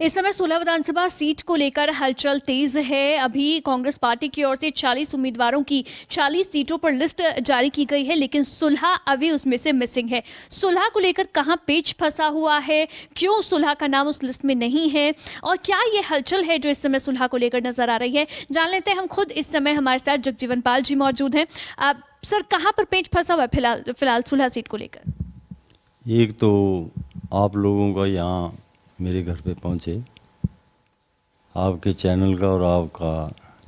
इस समय 16 विधानसभा सीट को लेकर हलचल तेज है। अभी कांग्रेस पार्टी की ओर से 40 उम्मीदवारों की 40 सीटों पर लिस्ट जारी की गई है, लेकिन सुलह अभी उसमें से मिसिंग है। सुलह को लेकर कहां पेच फंसा हुआ है, क्यों सुलह का नाम उस लिस्ट में नहीं है और क्या ये हलचल है जो इस समय सुलह को लेकर नजर आ रही है, जान लेते हैं। हम खुद इस समय हमारे साथ जगजीवन पाल जी मौजूद हैं। सर, कहां पर पेच फंसा हुआ है फिलहाल सुलह सीट को लेकर? एक तो आप लोगों का यहाँ मेरे घर पे पहुँचे, आपके चैनल का और आपका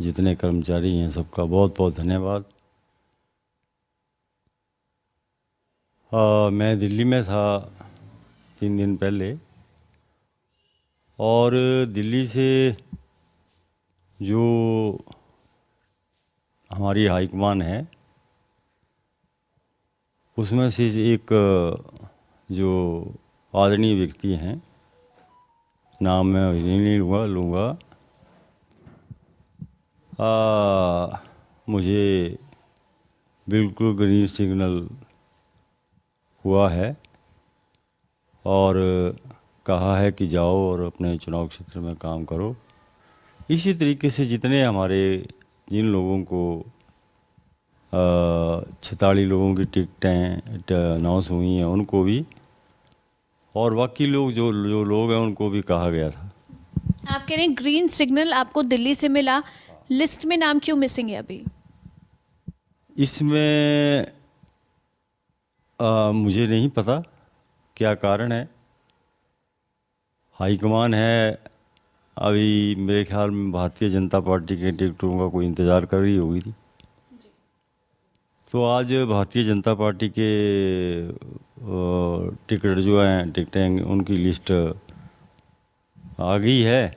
जितने कर्मचारी हैं सबका बहुत बहुत धन्यवाद। मैं दिल्ली में था 3 दिन पहले और दिल्ली से जो हमारी हाईकमान है उसमें से एक जो आदरणीय व्यक्ति हैं, नाम मैं नहीं लूँगा, मुझे बिल्कुल ग्रीन सिग्नल हुआ है और कहा है कि जाओ और अपने चुनाव क्षेत्र में काम करो। इसी तरीके से जितने हमारे जिन लोगों को 46 लोगों की टिकटें अनाउंस हुई हैं उनको भी, और बाकी लोग जो लोग हैं उनको भी कहा गया था। आप कह रहे हैं ग्रीन सिग्नल आपको दिल्ली से मिला, लिस्ट में नाम क्यों मिसिंग है अभी? इसमें मुझे नहीं पता क्या कारण है। हाईकमान है, अभी मेरे ख्याल में भारतीय जनता पार्टी के टिकटों का कोई इंतज़ार कर रही होगी थी। तो आज भारतीय जनता पार्टी के टिकट जो हैं, टिकटें, उनकी लिस्ट आ गई है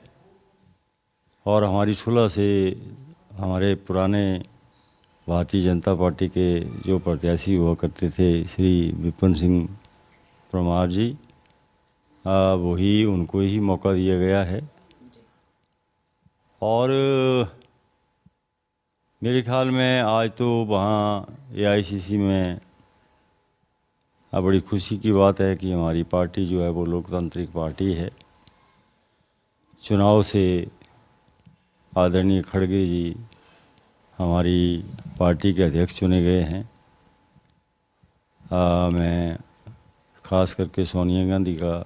और हमारी सुलह से हमारे पुराने भारतीय जनता पार्टी के जो प्रत्याशी हुआ करते थे श्री विपिन सिंह परमार जी, वही उनको ही मौका दिया गया है। और मेरे ख्याल में आज तो वहाँ AICC में बड़ी खुशी की बात है कि हमारी पार्टी जो है वो लोकतांत्रिक पार्टी है। चुनाव से आदरणीय खड़गे जी हमारी पार्टी के अध्यक्ष चुने गए हैं। मैं ख़ास करके सोनिया गांधी का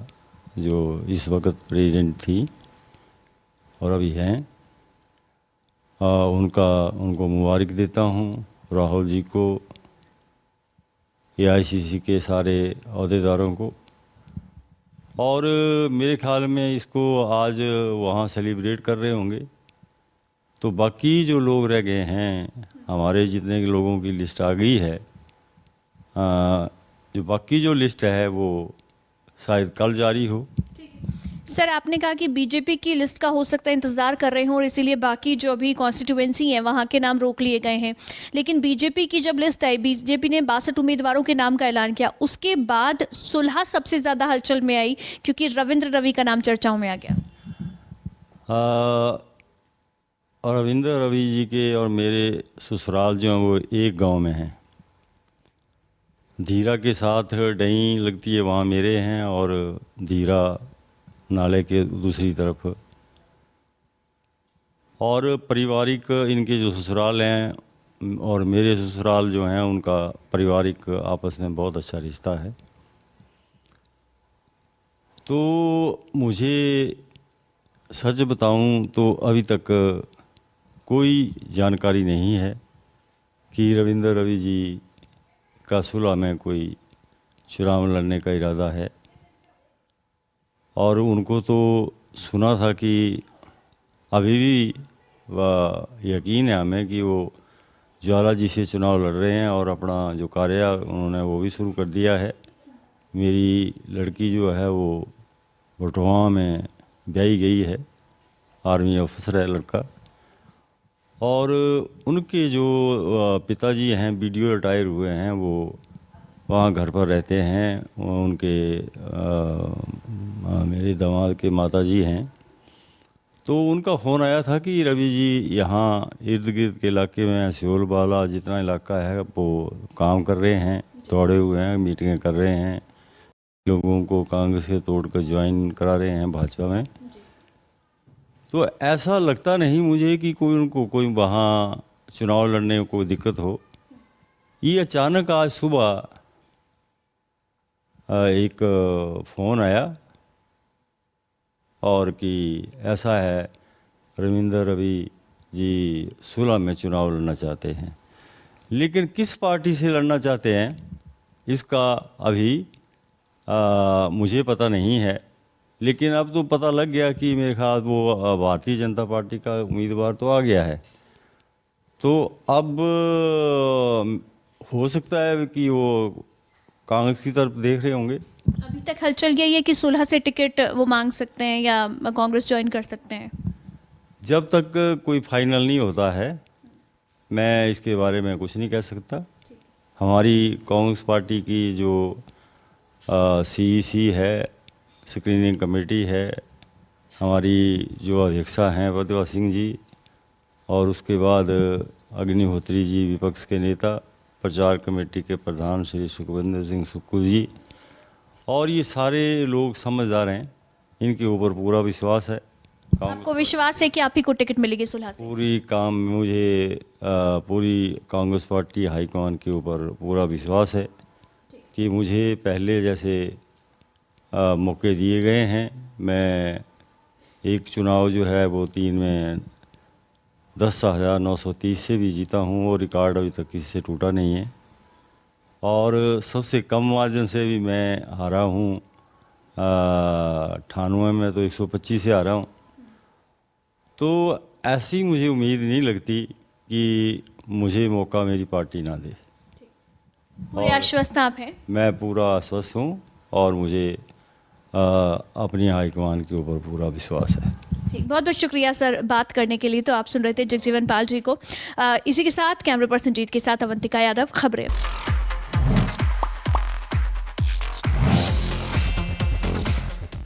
जो इस वक्त प्रेसिडेंट थी और अभी हैं, उनको मुबारक देता हूँ। राहुल जी को, AICC के सारे अहदेदारों को, और मेरे ख्याल में इसको आज वहाँ सेलिब्रेट कर रहे होंगे। तो बाकी जो लोग रह गए हैं, हमारे जितने लोगों की लिस्ट आ गई है, जो बाकी जो लिस्ट है वो शायद कल जारी हो। सर, आपने कहा कि बीजेपी की लिस्ट का हो सकता है इंतजार कर रहे हों और इसीलिए बाकी जो अभी कॉन्स्टिट्यूएंसी है वहां के नाम रोक लिए गए हैं, लेकिन बीजेपी की जब लिस्ट आई, बीजेपी ने 62 उम्मीदवारों के नाम का ऐलान किया, उसके बाद सुलह सबसे ज्यादा हलचल में आई क्योंकि रविंद्र रवि का नाम चर्चाओं में आ गया। और रविंद्र रवि जी के और मेरे ससुराल जो हैं वो एक गांव में हैं। धीरा के साथ डई लगती है, वहाँ मेरे हैं, और धीरा नाले के दूसरी तरफ। और पारिवारिक इनके जो ससुराल हैं और मेरे ससुराल जो हैं उनका पारिवारिक आपस में बहुत अच्छा रिश्ता है। तो मुझे सच बताऊं तो अभी तक कोई जानकारी नहीं है कि रविंद्र रवि जी का सुलह में कोई चुनाव लड़ने का इरादा है। और उनको तो सुना था कि अभी भी यकीन है हमें कि वो ज्वाला जी से चुनाव लड़ रहे हैं और अपना जो कार्य उन्होंने वो भी शुरू कर दिया है। मेरी लड़की जो है वो बटुआ में ब्याही गई है, आर्मी ऑफिसर है लड़का। और उनके जो पिताजी हैं, BDO रिटायर हुए हैं, वो वहाँ घर पर रहते हैं। उनके मेरे दामाद के माताजी हैं। तो उनका फ़ोन आया था कि रवि जी यहाँ इर्द गिर्द के इलाके में सियोल बाला जितना इलाका है वो काम कर रहे हैं, दौड़े हुए हैं, मीटिंगें कर रहे हैं, लोगों को कांग्रेस से तोड़कर ज्वाइन करा रहे हैं भाजपा में। तो ऐसा लगता नहीं मुझे कि कोई उनको कोई वहाँ चुनाव लड़ने में कोई दिक्कत हो। ये अचानक आज सुबह एक फ़ोन आया और कि ऐसा है रविंदर रवि जी सुलह में चुनाव लड़ना चाहते हैं, लेकिन किस पार्टी से लड़ना चाहते हैं इसका अभी मुझे पता नहीं है। लेकिन अब तो पता लग गया कि मेरे ख्याल वो भारतीय जनता पार्टी का उम्मीदवार तो आ गया है। तो अब हो सकता है कि वो कांग्रेस की तरफ देख रहे होंगे। अभी तक हलचल यही है कि सुलह से टिकट वो मांग सकते हैं या कांग्रेस ज्वाइन कर सकते हैं। जब तक कोई फाइनल नहीं होता है मैं इसके बारे में कुछ नहीं कह सकता। हमारी कांग्रेस पार्टी की जो सीईसी है, स्क्रीनिंग कमेटी है, हमारी जो अध्यक्षा हैं प्रतिभा सिंह जी, और उसके बाद अग्निहोत्री जी विपक्ष के नेता, प्रचार कमेटी के प्रधान श्री सुखविंदर सिंह सुक्खू जी, और ये सारे लोग समझदार हैं, इनके ऊपर पूरा विश्वास है। आपको विश्वास है कि आप ही को टिकट मिलेगी सुलह से? पूरी काम मुझे पूरी कांग्रेस पार्टी हाईकमान के ऊपर पूरा विश्वास है कि मुझे पहले जैसे मौके दिए गए हैं। मैं एक चुनाव जो है वो 3 में 10,930 से भी जीता हूँ और रिकॉर्ड अभी तक किसी से टूटा नहीं है, और सबसे कम मार्जिन से भी मैं हारा हूँ। 98 में तो 125 से हारा हूँ। तो ऐसी मुझे उम्मीद नहीं लगती कि मुझे मौका मेरी पार्टी ना दे। पूरे आश्वस्त आप हैं? मैं पूरा आश्वस्त हूँ और मुझे अपनी हाईकमान के ऊपर पूरा विश्वास है। ठीक, बहुत बहुत शुक्रिया सर बात करने के लिए। तो आप सुन रहे थे जगजीवन पाल जी को। इसी के साथ कैमरा पर्सन जीत के साथ अवंतिका यादव, खबरें।